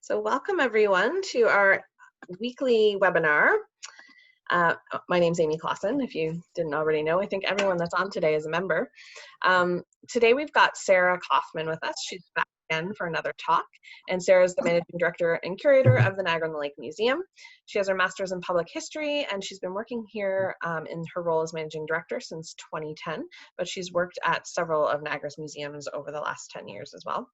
So welcome everyone to our weekly webinar. My name's Amy Clausen, if you didn't already know. I think everyone that's on today is a member. Today we've got Sarah Kaufman with us. She's back again for another talk. And Sarah's the Managing Director and Curator of the Niagara-on-the-Lake Museum. She has her Master's in Public History, and she's been working here in her role as Managing Director since 2010, but she's worked at several of Niagara's museums over the last 10 years as well.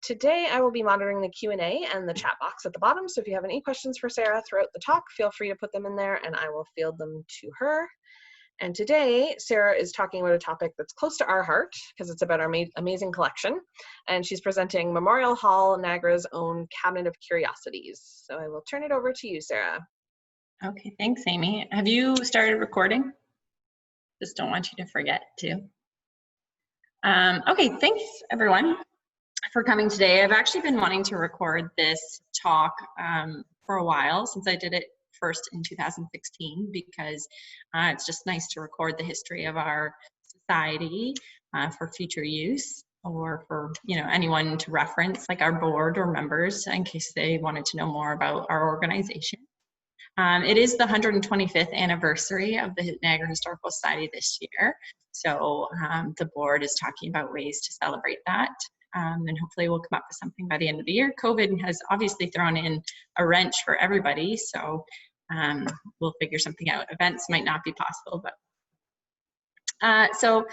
Today, I will be monitoring the Q&A and the chat box at the bottom. So if you have any questions for Sarah throughout the talk, feel free to put them in there and I will field them to her. And today, Sarah is talking about a topic that's close to our heart because it's about our amazing collection. And she's presenting Memorial Hall, Niagara's own Cabinet of Curiosities. So I will turn it over to you, Sarah. Okay, thanks, Amy. Have you started recording? Just don't want you to forget to. Okay, thanks, everyone, for coming today. I've actually been wanting to record this talk for a while, since I did it first in 2016, because it's just nice to record the history of our society for future use, or for anyone to reference, like our board or members, in case they wanted to know more about our organization. It is the 125th anniversary of the Niagara Historical Society this year, so the board is talking about ways to celebrate that. And hopefully we'll come up with something by the end of the year. COVID has obviously thrown in a wrench for everybody, so we'll figure something out. Events might not be possible, but so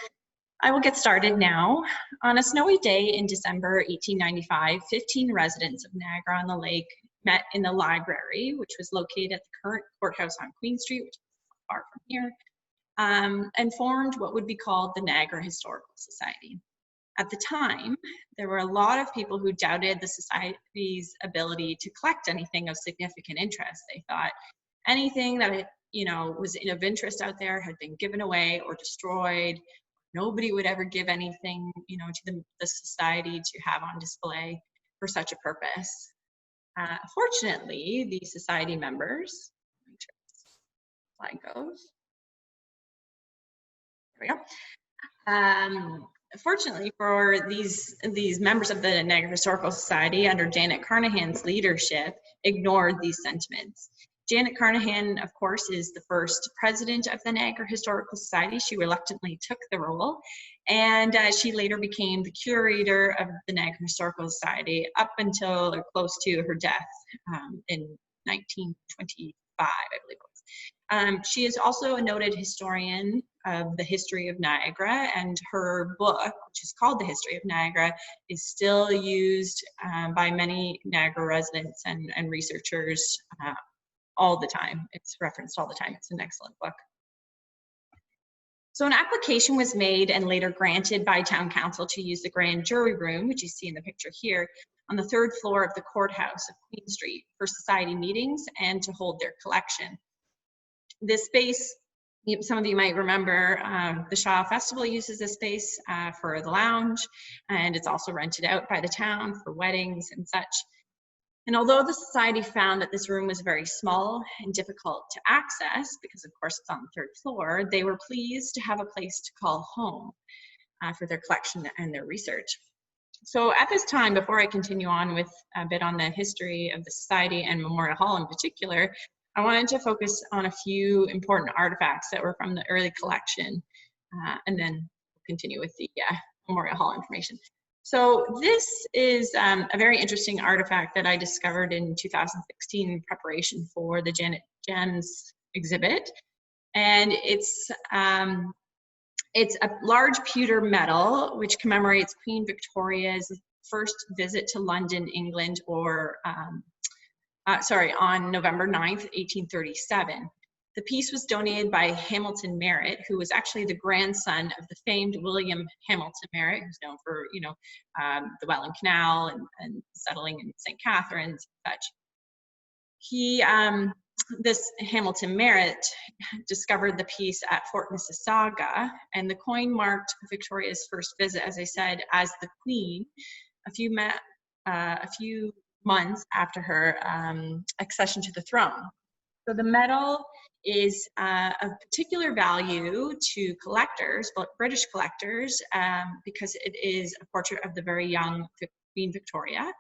I will get started now. On a snowy day in December 1895, 15 residents of Niagara-on-the-Lake met in the library, which was located at the current courthouse on Queen Street, which is far from here, and formed what would be called the Niagara Historical Society. At the time, there were a lot of people who doubted the society's ability to collect anything of significant interest. They thought anything that was of interest out there had been given away or destroyed. Nobody would ever give anything to the society to have on display for such a purpose. Fortunately, the society members, slide goes. There we go. Fortunately for these members of the Niagara Historical Society, under Janet Carnahan's leadership, ignored these sentiments. Janet Carnahan, of course, is the first president of the Niagara Historical Society. She reluctantly took the role, and she later became the curator of the Niagara Historical Society up until or close to her death in 1925, I believe it was. She is also a noted historian of the history of Niagara, and her book, which is called The History of Niagara, is still used by many Niagara residents and researchers all the time. It's referenced all the time. It's an excellent book. So an application was made and later granted by town council to use the grand jury room, which you see in the picture here, on the 3rd floor of the courthouse of Queen Street for society meetings and to hold their collection. This space, some of you might remember, the Shaw Festival uses this space for the lounge, and it's also rented out by the town for weddings and such. And although the society found that this room was very small and difficult to access, because of course it's on the 3rd floor, they were pleased to have a place to call home for their collection and their research. So at this time, before I continue on with a bit on the history of the society and Memorial Hall in particular, I wanted to focus on a few important artifacts that were from the early collection, and then we'll continue with the Memorial Hall information. So this is a very interesting artifact that I discovered in 2016 in preparation for the Janet Gems exhibit. And it's a large pewter medal which commemorates Queen Victoria's first visit to London, England, on November 9th, 1837. The piece was donated by Hamilton Merritt, who was actually the grandson of the famed William Hamilton Merritt, who's known for, the Welland Canal and settling in St. Catharines and such. This Hamilton Merritt discovered the piece at Fort Mississauga, and the coin marked Victoria's first visit, as I said, as the Queen, a few months after her accession to the throne. So the medal is of particular value to collectors, but British collectors, because it is a portrait of the very young Queen Victoria,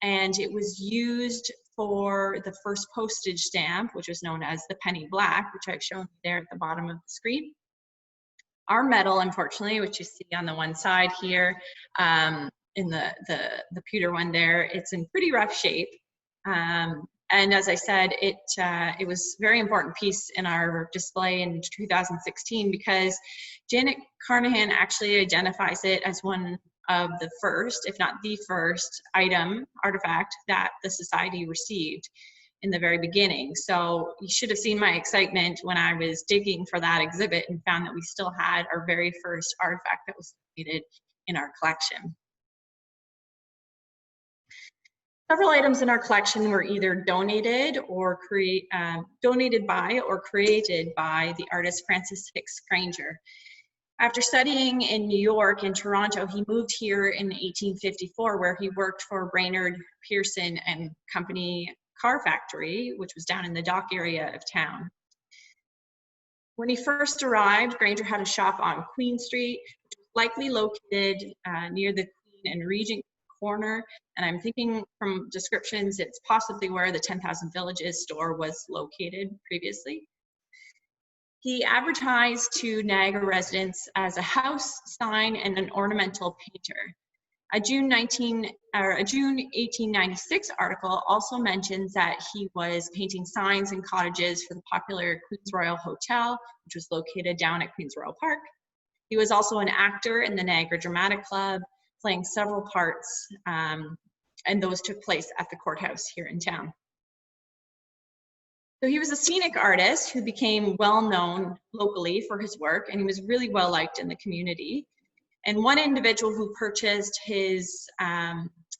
and it was used for the first postage stamp, which was known as the penny black, which I've shown there at the bottom of the screen. Our metal, unfortunately, which you see on the one side here, in the pewter one there, it's in pretty rough shape. And as I said, it was a very important piece in our display in 2016 because Janet Carnahan actually identifies it as one of the first, if not the first, artifact that the Society received in the very beginning. So you should have seen my excitement when I was digging for that exhibit and found that we still had our very first artifact that was located in our collection. Several items in our collection were either donated by or created by the artist Francis Hicks Granger. After studying in New York and Toronto, he moved here in 1854, where he worked for Brainerd, Pearson and Company car factory, which was down in the dock area of town. When he first arrived, Granger had a shop on Queen Street, which was likely located near the Queen and Regent corner, and I'm thinking from descriptions it's possibly where the 10,000 Villages store was located previously. He advertised to Niagara residents as a house, sign, and an ornamental painter. A June 1896 article also mentions that he was painting signs and cottages for the popular Queen's Royal Hotel, which was located down at Queen's Royal Park. He was also an actor in the Niagara Dramatic Club, playing several parts, and those took place at the courthouse here in town. So he was a scenic artist who became well known locally for his work, and he was really well liked in the community. And one individual who purchased his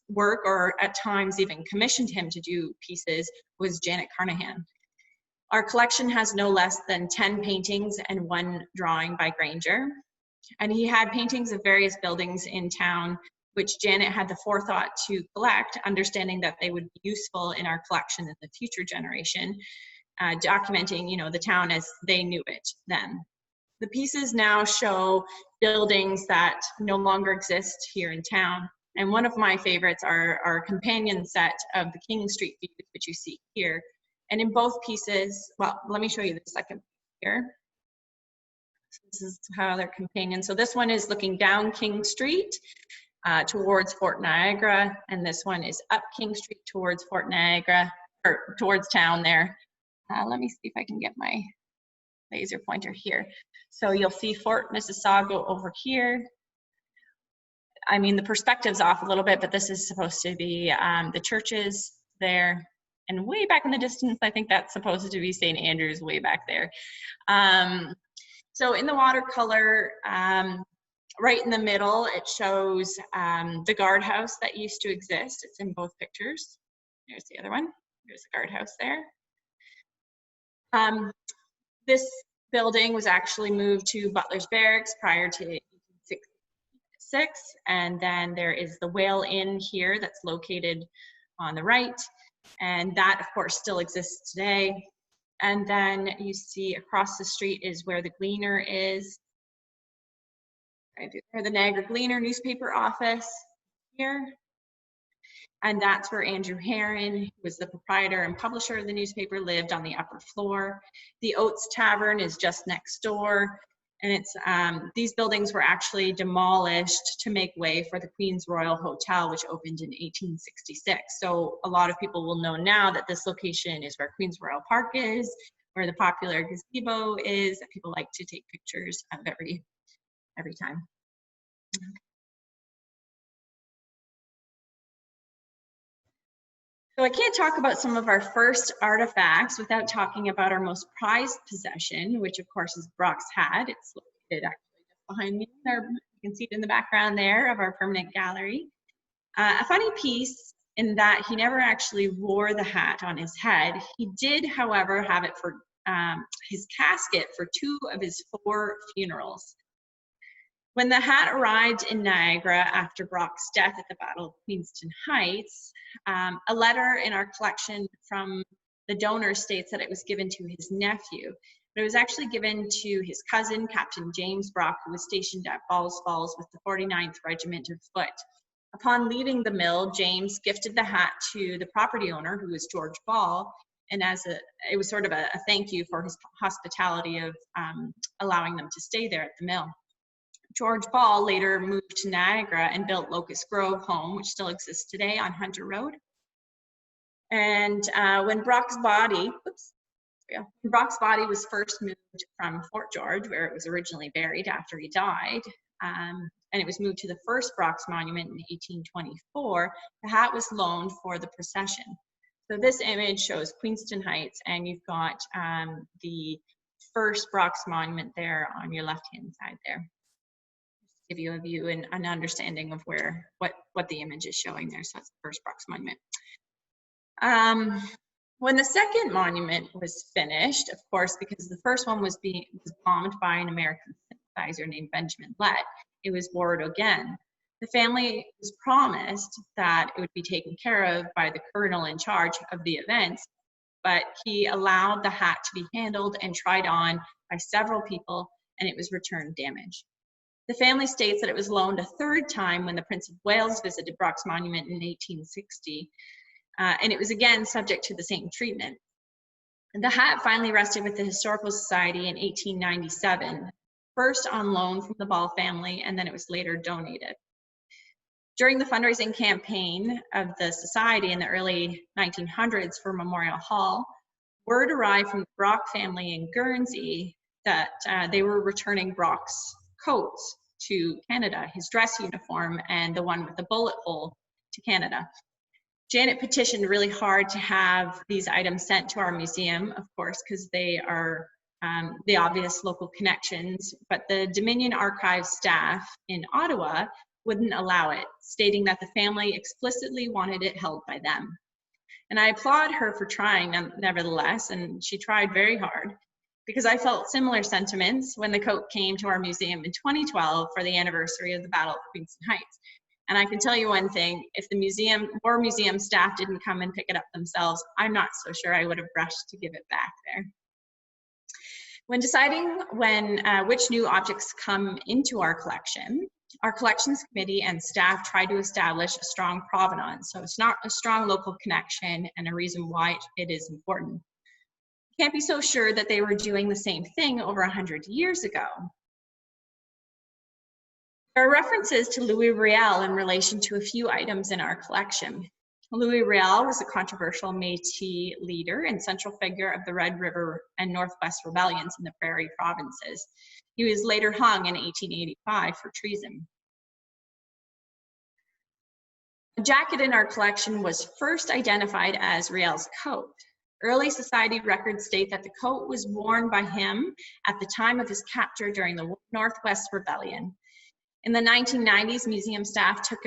work, or at times even commissioned him to do pieces, was Janet Carnahan. Our collection has no less than 10 paintings and 1 drawing by Granger. And he had paintings of various buildings in town, which Janet had the forethought to collect, understanding that they would be useful in our collection in the future generation, documenting, the town as they knew it then. The pieces now show buildings that no longer exist here in town. And one of my favorites are our companion set of the King Street views, which you see here. And in both pieces, well, let me show you the second here. So this is how they're companion. So this one is looking down King Street towards Fort Niagara, and this one is up King Street towards Fort Niagara, or towards town there. Let me see if I can get my laser pointer here. So you'll see Fort Mississauga over here. I mean, the perspective's off a little bit, but this is supposed to be the churches there. And way back in the distance, I think that's supposed to be St. Andrews way back there. So in the watercolor, right in the middle, it shows the guardhouse that used to exist. It's in both pictures. Here's the other one. There's the guardhouse there. This building was actually moved to Butler's Barracks prior to 1866, and then there is the Whale Inn here that's located on the right, and that of course still exists today. And then you see across the street is where the Gleaner is. Right, the Niagara Gleaner newspaper office here. And that's where Andrew Herron, who was the proprietor and publisher of the newspaper, lived on the upper floor. The Oats Tavern is just next door. And it's these buildings were actually demolished to make way for the Queen's Royal Hotel, which opened in 1866. So a lot of people will know now that this location is where Queen's Royal Park is, where the popular gazebo is, that people like to take pictures of every time. So I can't talk about some of our first artifacts without talking about our most prized possession, which of course is Brock's hat. It's located actually just behind me. You can see it in the background there of our permanent gallery. A funny piece in that he never actually wore the hat on his head. He did, however, have it for his casket for 2 of his 4 funerals. When the hat arrived in Niagara after Brock's death at the Battle of Queenston Heights, a letter in our collection from the donor states that it was given to his nephew, but it was actually given to his cousin, Captain James Brock, who was stationed at Balls Falls with the 49th Regiment of Foot. Upon leaving the mill, James gifted the hat to the property owner, who was George Ball, and it was sort of a thank you for his hospitality of allowing them to stay there at the mill. George Ball later moved to Niagara and built Locust Grove Home, which still exists today on Hunter Road. And when Brock's body was first moved from Fort George, where it was originally buried after he died, and it was moved to the first Brock's monument in 1824, the hat was loaned for the procession. So this image shows Queenston Heights, and you've got the first Brock's monument there on your left-hand side there. Just to give you a view and an understanding of what the image is showing there. So that's the first Brock's monument. When the second monument was finished, of course, because the first one was bombed by an American sympathizer named Benjamin Lett, it was bored again. The family was promised that it would be taken care of by the colonel in charge of the events, but he allowed the hat to be handled and tried on by several people, and it was returned damaged. The family states that it was loaned a third time when the Prince of Wales visited Brock's monument in 1860, and it was again subject to the same treatment. And the hat finally rested with the Historical Society in 1897, first on loan from the Ball family, and then it was later donated. During the fundraising campaign of the Society in the early 1900s for Memorial Hall, word arrived from the Brock family in Guernsey that they were returning Brock's coats to Canada, his dress uniform and the one with the bullet hole to Canada. Janet petitioned really hard to have these items sent to our museum, of course, because they are the obvious local connections, but the Dominion Archives staff in Ottawa wouldn't allow it, stating that the family explicitly wanted it held by them. And I applaud her for trying, nevertheless, and she tried very hard, because I felt similar sentiments when the coat came to our museum in 2012 for the anniversary of the Battle of Queenston Heights. And I can tell you one thing, if the War Museum staff didn't come and pick it up themselves, I'm not so sure I would have rushed to give it back there. When deciding which new objects come into our collections committee and staff try to establish a strong provenance. So it's not a strong local connection and a reason why it is important. You can't be so sure that they were doing the same thing over 100 years ago. There are references to Louie Riel in relation to a few items in our collection. Louie Riel was a controversial Métis leader and central figure of the Red River and Northwest rebellions in the Prairie provinces. He was later hung in 1885 for treason. A jacket in our collection was first identified as Riel's coat. Early society records state that the coat was worn by him at the time of his capture during the Northwest Rebellion. In the 1990s, museum staff took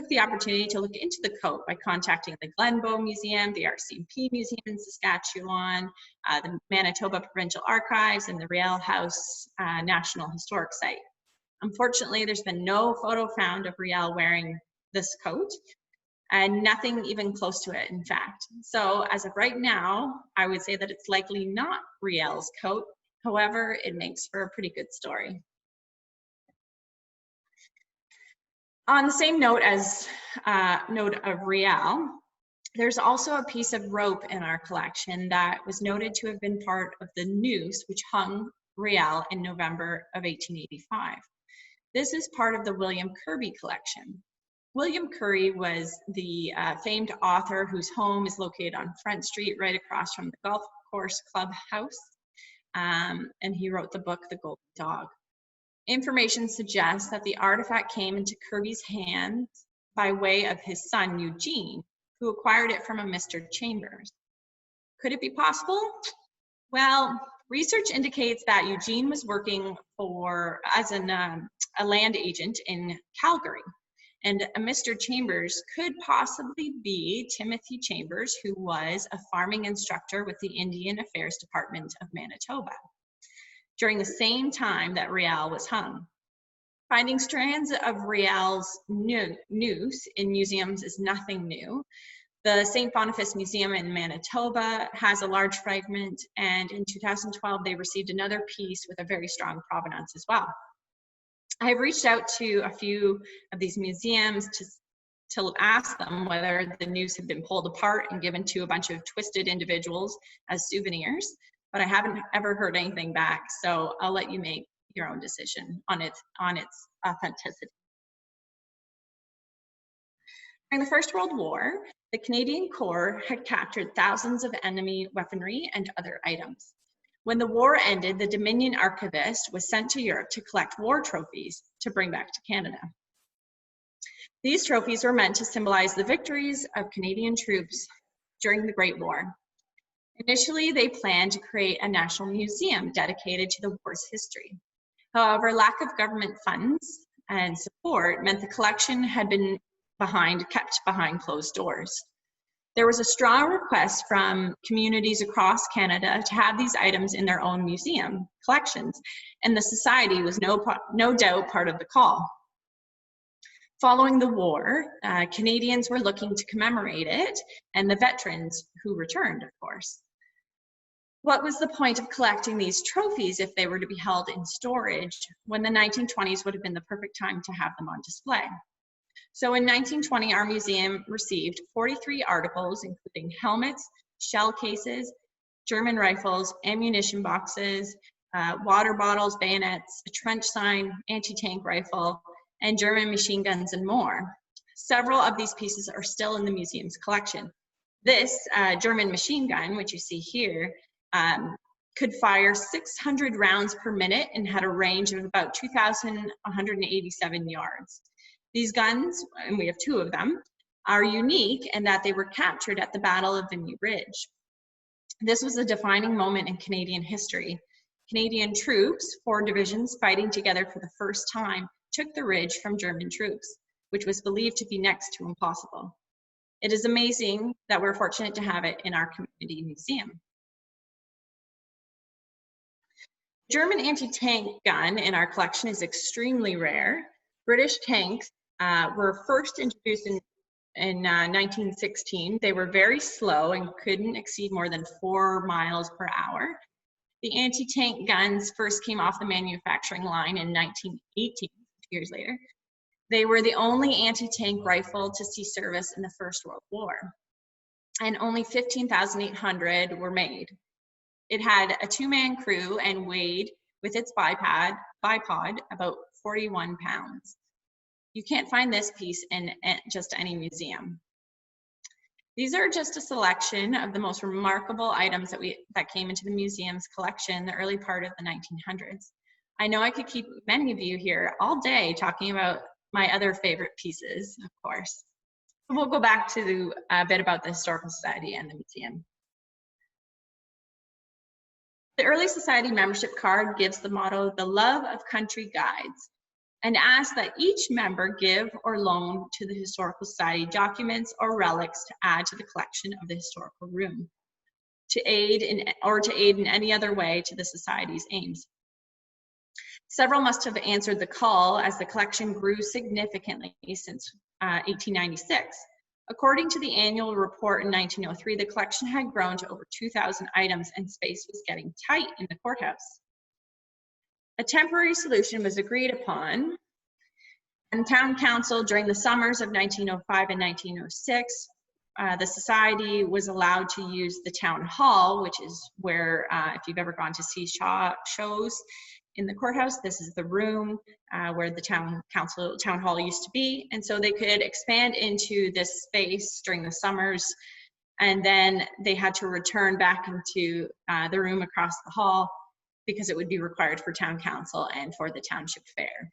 the opportunity to look into the coat by contacting the Glenbow Museum, the RCMP Museum in Saskatchewan, the Manitoba Provincial Archives, and the Riel House National Historic Site. Unfortunately, there's been no photo found of Riel wearing this coat, and nothing even close to it, in fact. So as of right now, I would say that it's likely not Riel's coat. However, it makes for a pretty good story. On the same note as note of Riel, there's also a piece of rope in our collection that was noted to have been part of the noose which hung Riel in November of 1885. This is part of the William Kirby collection. William Curry was the famed author whose home is located on Front Street, right across from the Golf Course Clubhouse, and he wrote the book, The Golden Dog. Information suggests that the artifact came into Kirby's hands by way of his son, Eugene, who acquired it from a Mr. Chambers. Could it be possible? Well, research indicates that Eugene was working as a land agent in Calgary, and a Mr. Chambers could possibly be Timothy Chambers, who was a farming instructor with the Indian Affairs Department of Manitoba during the same time that Riel was hung. Finding strands of Riel's noose in museums is nothing new. The St. Boniface Museum in Manitoba has a large fragment, and in 2012 they received another piece with a very strong provenance as well. I have reached out to a few of these museums to ask them whether the noose had been pulled apart and given to a bunch of twisted individuals as souvenirs, but I haven't ever heard anything back. So I'll let you make your own decision on its authenticity. During the First World War, the Canadian Corps had captured thousands of enemy weaponry and other items. When the war ended, the Dominion archivist was sent to Europe to collect war trophies to bring back to Canada. These trophies were meant to symbolize the victories of Canadian troops during the Great War. Initially, they planned to create a national museum dedicated to the war's history. However, lack of government funds and support meant the collection had been kept behind closed doors. There was a strong request from communities across Canada to have these items in their own museum collections, and the Society was no doubt part of the call. Following the war, Canadians were looking to commemorate it, and the veterans who returned, of course. What was the point of collecting these trophies if they were to be held in storage when the 1920s would have been the perfect time to have them on display? So in 1920, our museum received 43 articles, including helmets, shell cases, German rifles, ammunition boxes, water bottles, bayonets, a trench sign, anti-tank rifle, and German machine guns and more. Several of these pieces are still in the museum's collection. This German machine gun, which you see here, could fire 600 rounds per minute and had a range of about 2,187 yards. These guns, and we have two of them, are unique in that they were captured at the Battle of Vimy Ridge. This was a defining moment in Canadian history. Canadian troops, 4 divisions fighting together for the first time, took the ridge from German troops, which was believed to be next to impossible. It is amazing that we're fortunate to have it in our community museum. The German anti-tank gun in our collection is extremely rare. British tanks were first introduced in 1916. They were very slow and couldn't exceed more than 4 miles per hour. The anti-tank guns first came off the manufacturing line in 1918, 2 years later. They were the only anti-tank rifle to see service in the First World War, and only 15,800 were made. It had a 2-man crew and weighed, with its bipod, about 41 pounds. You can't find this piece in just any museum. These are just a selection of the most remarkable items that came into the museum's collection in the early part of the 1900s. I know I could keep many of you here all day talking about my other favorite pieces, of course. But we'll go back to a bit about the Historical Society and the museum. The early society membership card gives the motto, "The love of country guides," and asks that each member give or loan to the Historical Society documents or relics to add to the collection of the historical room, to aid in any other way to the Society's aims. Several must have answered the call as the collection grew significantly since 1896. According to the annual report in 1903, the collection had grown to over 2,000 items and space was getting tight in the courthouse. A temporary solution was agreed upon, and Town Council during the summers of 1905 and 1906, the Society was allowed to use the Town Hall, which is where, if you've ever gone to see shows in the courthouse, this is the room where the Town Hall used to be. And so they could expand into this space during the summers, and then they had to return back into the room across the hall because it would be required for Town Council and for the Township Fair.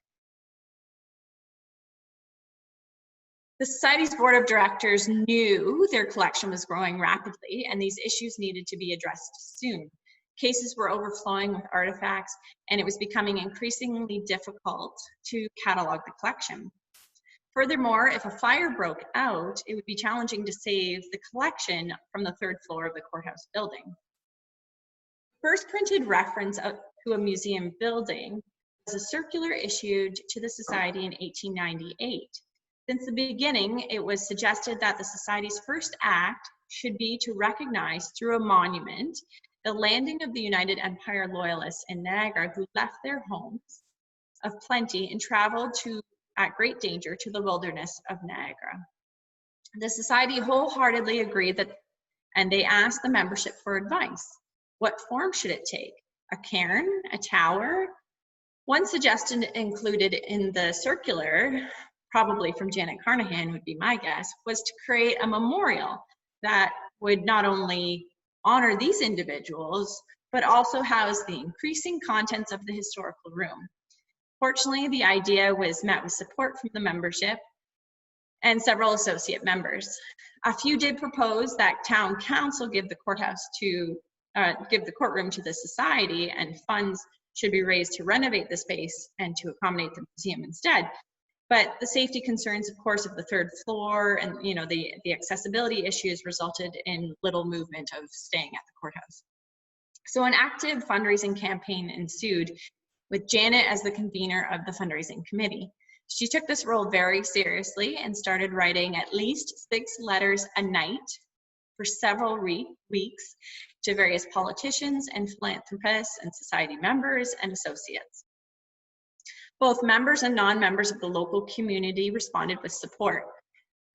The Society's Board of Directors knew their collection was growing rapidly and these issues needed to be addressed soon. Cases were overflowing with artifacts and it was becoming increasingly difficult to catalog the collection. Furthermore, if a fire broke out, it would be challenging to save the collection from the 3rd floor of the courthouse building. First printed reference to a museum building was a circular issued to the Society in 1898. Since the beginning, it was suggested that the Society's first act should be to recognize through a monument the landing of the United Empire Loyalists in Niagara who left their homes of plenty and traveled at great danger to the wilderness of Niagara. The society wholeheartedly agreed that, and they asked the membership for advice. What form should it take? A cairn, a tower? One suggestion included in the circular, probably from Janet Carnahan would be my guess, was to create a memorial that would not only honor these individuals, but also house the increasing contents of the historical room. Fortunately, the idea was met with support from the membership and several associate members. A few did propose that town council give the courtroom to the society, and funds should be raised to renovate the space and to accommodate the museum instead. But the safety concerns, of course, of the third floor and the accessibility issues resulted in little movement of staying at the courthouse. So an active fundraising campaign ensued, with Janet as the convener of the fundraising committee. She took this role very seriously and started writing at least 6 letters a night for several weeks to various politicians and philanthropists and society members and associates. Both members and non-members of the local community responded with support.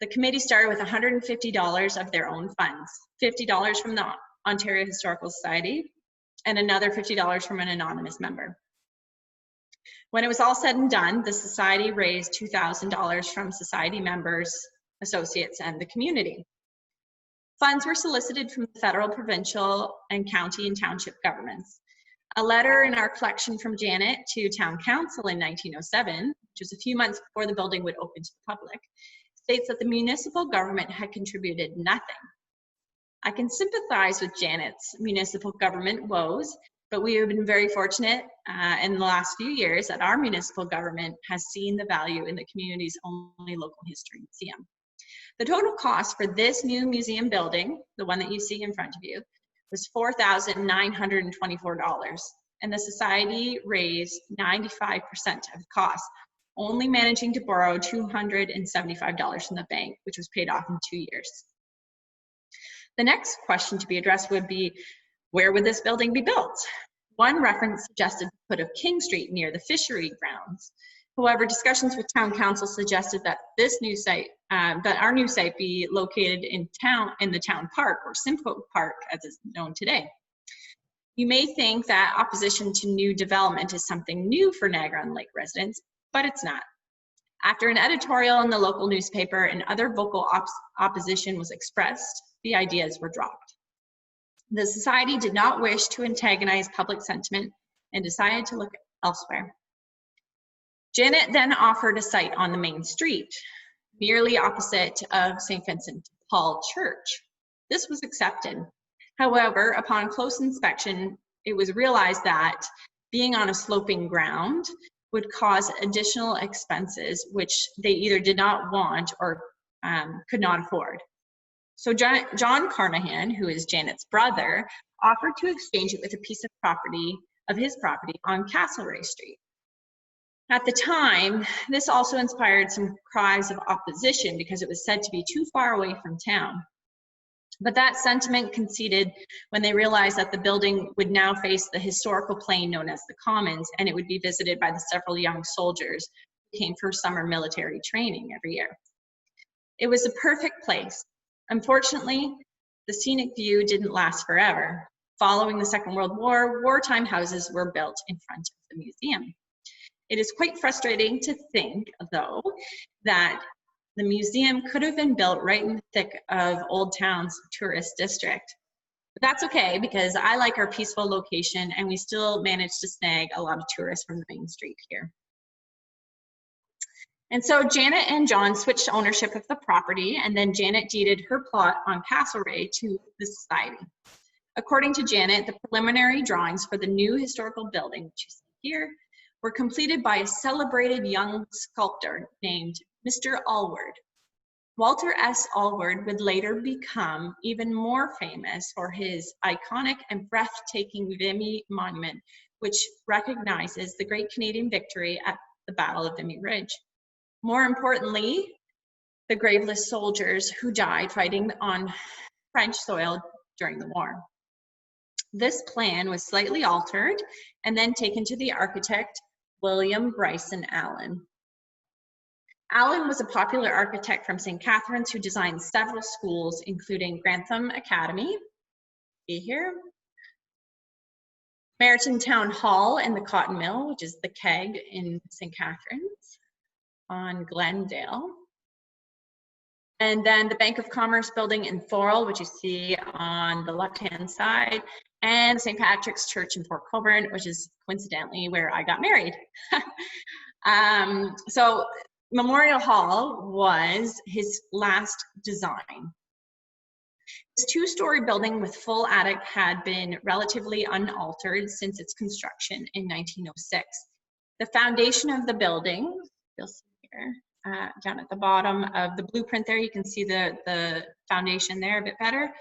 The committee started with $150 of their own funds, $50 from the Ontario Historical Society, and another $50 from an anonymous member. When it was all said and done, the society raised $2,000 from society members, associates, and the community. Funds were solicited from the federal, provincial, and county and township governments. A letter in our collection from Janet to town council in 1907, which was a few months before the building would open to the public, states that the municipal government had contributed nothing. I can sympathize with Janet's municipal government woes, but we have been very fortunate in the last few years that our municipal government has seen the value in the community's only local history museum. The total cost for this new museum building, the one that you see in front of you, was $4,924, and the society raised 95% of the cost, only managing to borrow $275 from the bank, which was paid off in 2 years. The next question to be addressed would be, where would this building be built? One reference suggested the foot of King Street near the fishery grounds. However, discussions with town council suggested that this new site, that our new site be located in the town park, or Simcoe Park as it's known today. You may think that opposition to new development is something new for Niagara-on-the-Lake residents, but it's not. After an editorial in the local newspaper and other vocal opposition was expressed, the ideas were dropped. The society did not wish to antagonize public sentiment and decided to look elsewhere. Janet then offered a site on the main street, nearly opposite of St. Vincent de Paul Church. This was accepted. However, upon close inspection, it was realized that being on a sloping ground would cause additional expenses, which they either did not want or could not afford. So John Carnahan, who is Janet's brother, offered to exchange it with a piece of his property on Castlereagh Street. At the time, this also inspired some cries of opposition because it was said to be too far away from town. But that sentiment conceded when they realized that the building would now face the historical plain known as the Commons, and it would be visited by the several young soldiers who came for summer military training every year. It was a perfect place. Unfortunately, the scenic view didn't last forever. Following the Second World War, wartime houses were built in front of the museum. It is quite frustrating to think, though, that the museum could have been built right in the thick of Old Town's tourist district. But that's okay, because I like our peaceful location and we still managed to snag a lot of tourists from the main street here. And so Janet and John switched ownership of the property, and then Janet deeded her plot on Castlereagh to the society. According to Janet, the preliminary drawings for the new historical building, which you see here, were completed by a celebrated young sculptor named Mr. Allward. Walter S. Allward would later become even more famous for his iconic and breathtaking Vimy monument, which recognizes the great Canadian victory at the Battle of Vimy Ridge. More importantly, the graveless soldiers who died fighting on French soil during the war. This plan was slightly altered and then taken to the architect William Bryson Allen. Allen was a popular architect from St. Catharines who designed several schools, including Grantham Academy, see here, Merritt Town Hall and the Cotton Mill, which is the Keg in St. Catharines on Glendale. And then the Bank of Commerce building in Thorold, which you see on the left-hand side, and St. Patrick's Church in Port Colborne, which is coincidentally where I got married. So Memorial Hall was his last design. This two-story building with full attic had been relatively unaltered since its construction in 1906. The foundation of the building, you'll see here, down at the bottom of the blueprint there, you can see the foundation there a bit better.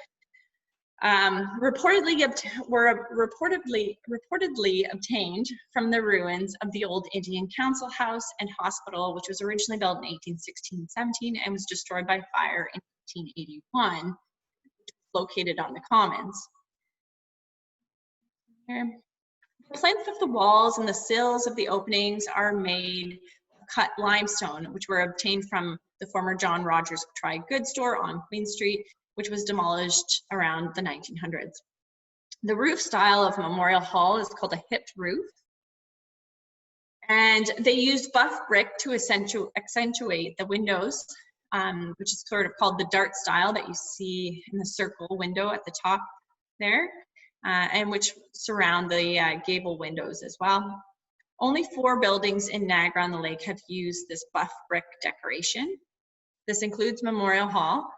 Reportedly obtained from the ruins of the old Indian Council House and Hospital, which was originally built in 1816-17 and was destroyed by fire in 1881. Located on the Commons. Here. The plinth of the walls and the sills of the openings are made of cut limestone, which were obtained from the former John Rogers Dry Goods store on Queen Street, which was demolished around the 1900s. The roof style of Memorial Hall is called a hipped roof. And they used buff brick to accentuate the windows, which is sort of called the dart style that you see in the circle window at the top there, and which surround the gable windows as well. Only 4 buildings in Niagara-on-the-Lake have used this buff brick decoration. This includes Memorial Hall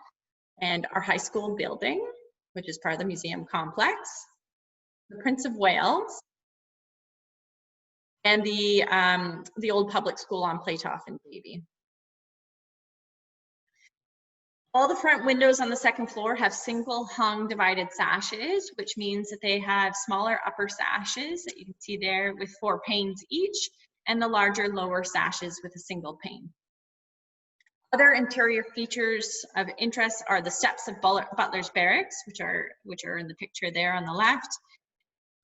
and our high school building, which is part of the museum complex, the Prince of Wales, and the old public school on Platoff and Davie. All the front windows on the second floor have single hung divided sashes, which means that they have smaller upper sashes that you can see there with 4 panes each, and the larger lower sashes with a single pane. Other interior features of interest are the steps of Butler's Barracks, which are in the picture there on the left,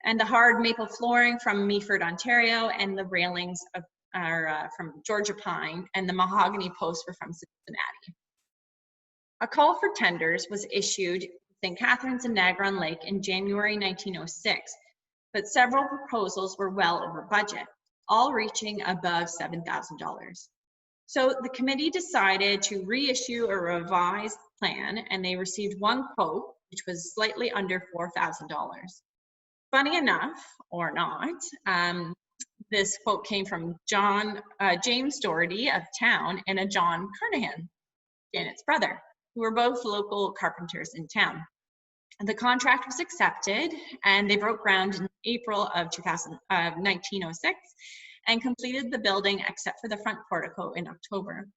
and the hard maple flooring from Meaford, Ontario, and the railings are from Georgia Pine, and the mahogany posts were from Cincinnati. A call for tenders was issued in St. Catharines and Niagara-on-the-Lake in January 1906, but several proposals were well over budget, all reaching above $7,000. So the committee decided to reissue a revised plan, and they received 1 quote, which was slightly under $4,000. Funny enough, or not, this quote came from James Doherty of town and a John Carnahan, Janet's brother, who were both local carpenters in town. The contract was accepted, and they broke ground in April of 1906 and completed the building except for the front portico in October.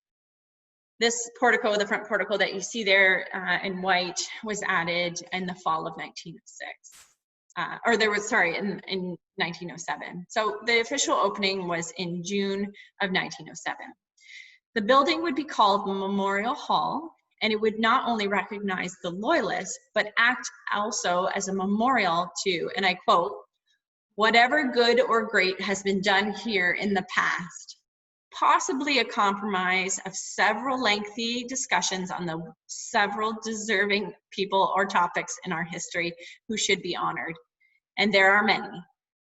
This portico, the front portico that you see there in white, was added in the fall of 1906. In 1907. So the official opening was in June of 1907. The building would be called Memorial Hall, and it would not only recognize the Loyalists, but act also as a memorial to, and I quote, "whatever good or great has been done here in the past, possibly a compromise of several lengthy discussions on the several deserving people or topics in our history who should be honored. And there are many."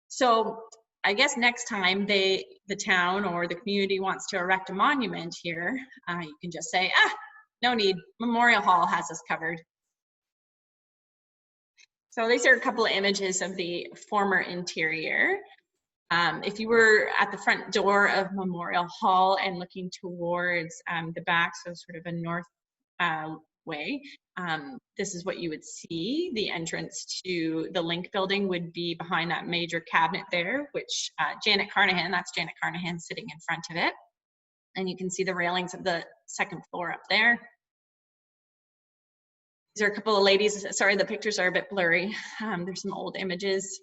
So I guess next time the town or the community wants to erect a monument here, you can just say, no need, Memorial Hall has us covered. So these are a couple of images of the former interior. If you were at the front door of Memorial Hall and looking towards the back, so sort of a north way, this is what you would see. The entrance to the Link building would be behind that major cabinet there, which Janet Carnahan, that's Janet Carnahan sitting in front of it. And you can see the railings of the second floor up there. These are a couple of ladies. Sorry, the pictures are a bit blurry. There's some old images.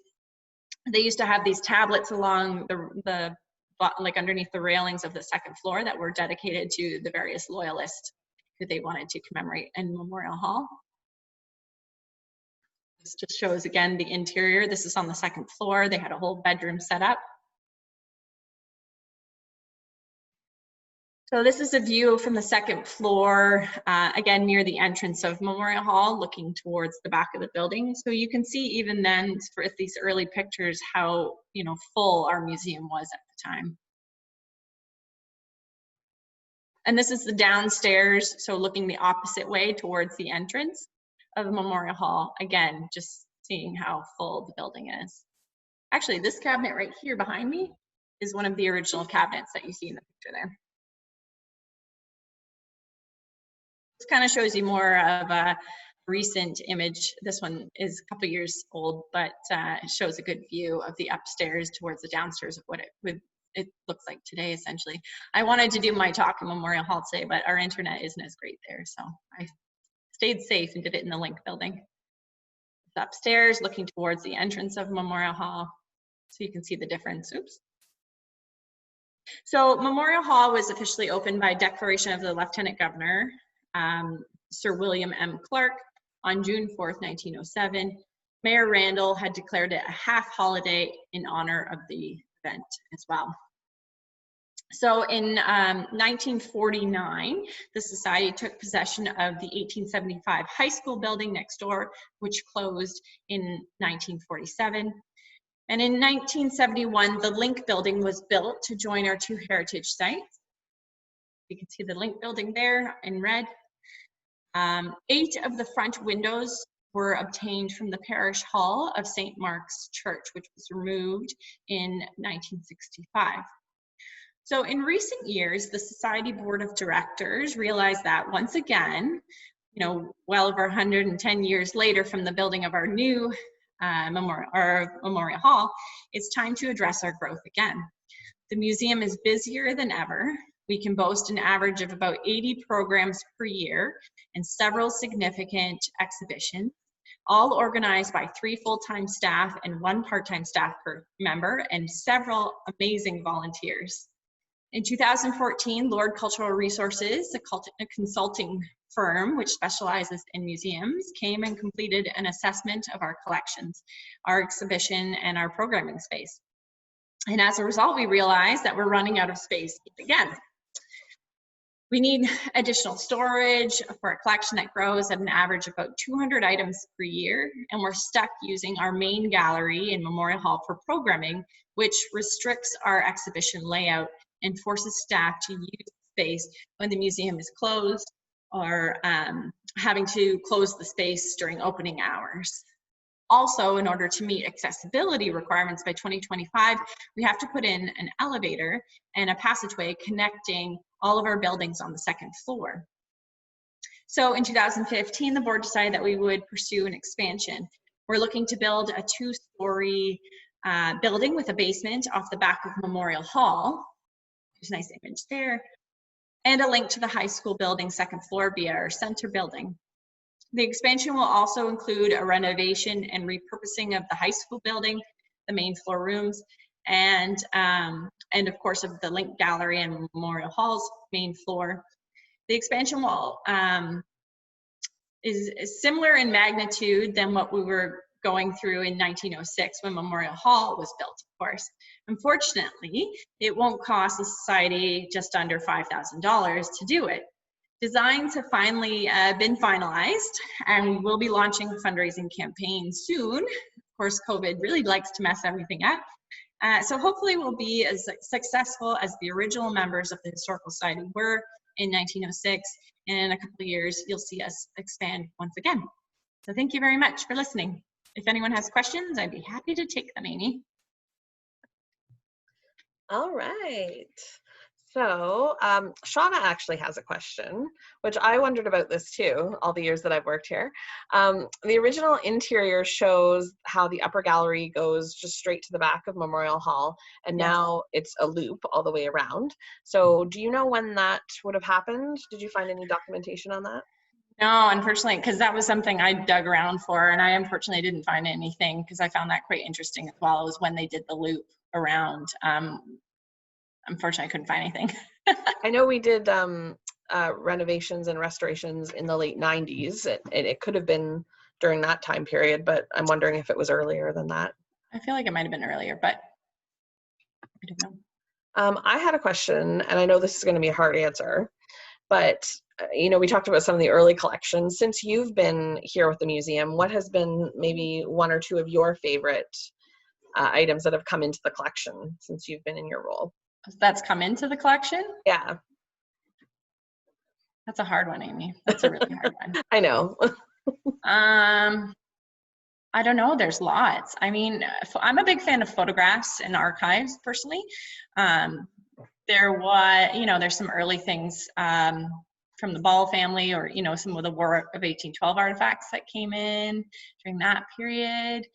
They used to have these tablets along the like underneath the railings of the second floor that were dedicated to the various Loyalists who they wanted to commemorate in Memorial Hall. This just shows again the interior. This is on the second floor. They had a whole bedroom set up. So this is a view from the second floor, again, near the entrance of Memorial Hall, looking towards the back of the building. So you can see even then, for these early pictures, how, you know, full our museum was at the time. And this is the downstairs, so looking the opposite way towards the entrance of Memorial Hall. Again, just seeing how full the building is. Actually, this cabinet right here behind me is one of the original cabinets that you see in the picture there. This kind of shows you more of a recent image. This one is a couple years old, but shows a good view of the upstairs towards the downstairs of what it looks like today, essentially. I wanted to do my talk in Memorial Hall today, but our internet isn't as great there, so I stayed safe and did it in the Link building. It's upstairs, looking towards the entrance of Memorial Hall, so you can see the difference. Oops. So Memorial Hall was officially opened by declaration of the Lieutenant Governor, Sir William M. Clark, on June 4th, 1907. Mayor Randall had declared it a half holiday in honor of the event as well. So in 1949, the Society took possession of the 1875 high school building next door, which closed in 1947. And in 1971, the Link building was built to join our two heritage sites. You can see the Link building there in red. 8 of the front windows were obtained from the parish hall of St. Mark's Church, which was removed in 1965. So in recent years, the Society Board of Directors realized that once again, you know, well over 110 years later from the building of our new Memorial Hall, it's time to address our growth again. The museum is busier than ever. We can boast an average of about 80 programs per year and several significant exhibitions, all organized by 3 full-time staff and 1 part-time staff member and several amazing volunteers. In 2014, Lord Cultural Resources, a consulting firm which specializes in museums, came and completed an assessment of our collections, our exhibition, and our programming space. And as a result, we realized that we're running out of space again. We need additional storage for a collection that grows at an average of about 200 items per year, and we're stuck using our main gallery in Memorial Hall for programming, which restricts our exhibition layout and forces staff to use space when the museum is closed or having to close the space during opening hours. Also, in order to meet accessibility requirements by 2025, we have to put in an elevator and a passageway connecting all of our buildings on the 2nd floor. So in 2015, the board decided that we would pursue an expansion. We're looking to build a 2-story building with a basement off the back of Memorial Hall. There's a nice image there. And a link to the high school building 2nd floor via our center building. The expansion will also include a renovation and repurposing of the high school building, the main floor rooms, and of course of the Link Gallery and Memorial Hall's main floor. The expansion will is similar in magnitude than what we were going through in 1906 when Memorial Hall was built, of course. Unfortunately, it won't cost the Society just under $5,000 to do it. Designs have finally been finalized, and we will be launching a fundraising campaign soon. Of course, COVID really likes to mess everything up. So hopefully we'll be as successful as the original members of the Historical Society were in 1906, and in a couple of years, you'll see us expand once again. So thank you very much for listening. If anyone has questions, I'd be happy to take them, Amy. All right. So Shauna actually has a question, which I wondered about this too, all the years that I've worked here. The original interior shows how the upper gallery goes just straight to the back of Memorial Hall, and now it's a loop all the way around. So do you know when that would have happened? Did you find any documentation on that? No, unfortunately, because that was something I dug around for, and I unfortunately didn't find anything, because I found that quite interesting as well, was when they did the loop around. Unfortunately, I couldn't find anything. I know we did renovations and restorations in the late 90s. It could have been during that time period, but I'm wondering if it was earlier than that. I feel like it might have been earlier, but I don't know. I had a question, and I know this is going to be a hard answer, but we talked about some of the early collections. Since you've been here with the museum, what has been maybe one or two of your favorite items that have come into the collection since you've been in your role? That's come into the collection? Yeah. That's a hard one, Amy. That's a really hard one. I know. I don't know. There's lots. I mean, I'm a big fan of photographs and archives personally. There's some early things from the Ball family, or, some of the War of 1812 artifacts that came in during that period.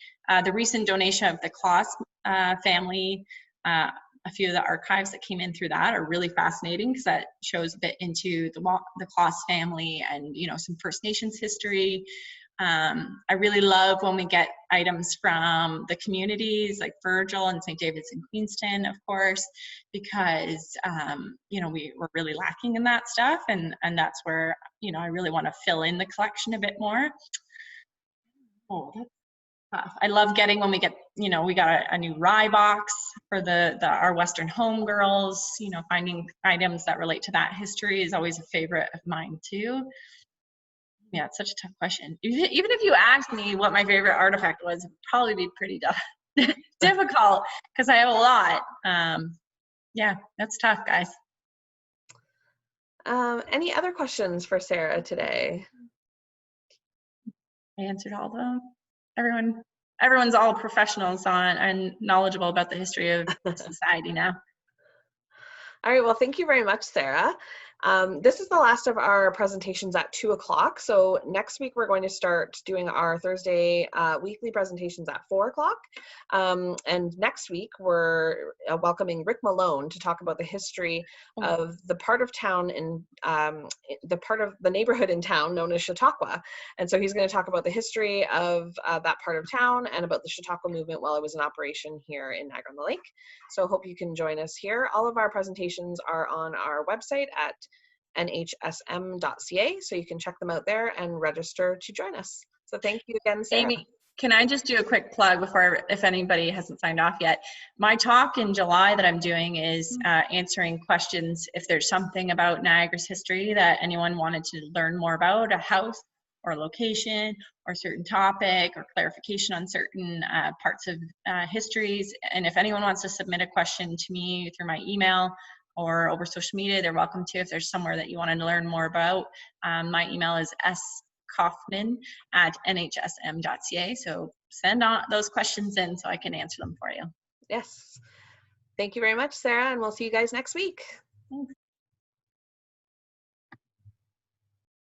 The recent donation of the Kloss family, a few of the archives that came in through that are really fascinating, because that shows a bit into the Kloss family and, some First Nations history. I really love when we get items from the communities like Virgil and St. David's and Queenston, of course, because, we're really lacking in that stuff. And that's where, I really want to fill in the collection a bit more. Oh, that's tough. I love getting when we get, we got a new rye box for our Western home girls, finding items that relate to that history is always a favorite of mine too. Yeah, it's such a tough question. Even if you asked me what my favorite artifact was, it'd probably be pretty difficult, because I have a lot. Yeah, that's tough, guys. Any other questions for Sarah today? I answered all of them. Everyone's all professionals and knowledgeable about the history of society now. All right, well, thank you very much, Sarah. This is the last of our presentations at 2 o'clock. So next week, we're going to start doing our Thursday weekly presentations at 4 o'clock. And next week, we're welcoming Rick Malone to talk about the history of the part of town in the part of the neighborhood in town known as Chautauqua. And so he's going to talk about the history of that part of town and about the Chautauqua movement while it was in operation here in Niagara-on-the-Lake. So hope you can join us here. All of our presentations are on our website at nhsm.ca, so you can check them out there and register to join us. So thank you again, Sarah. Amy, can I just do a quick plug if anybody hasn't signed off yet? My talk in July that I'm doing is answering questions. If there's something about Niagara's history that anyone wanted to learn more about, a house or location or certain topic or clarification on certain parts of histories. And if anyone wants to submit a question to me through my email or over social media, they're welcome to. If there's somewhere that you wanted to learn more about, my email is skaufman@nhsm.ca. So send on those questions in so I can answer them for you. Yes. Thank you very much, Sarah, and we'll see you guys next week. Thanks.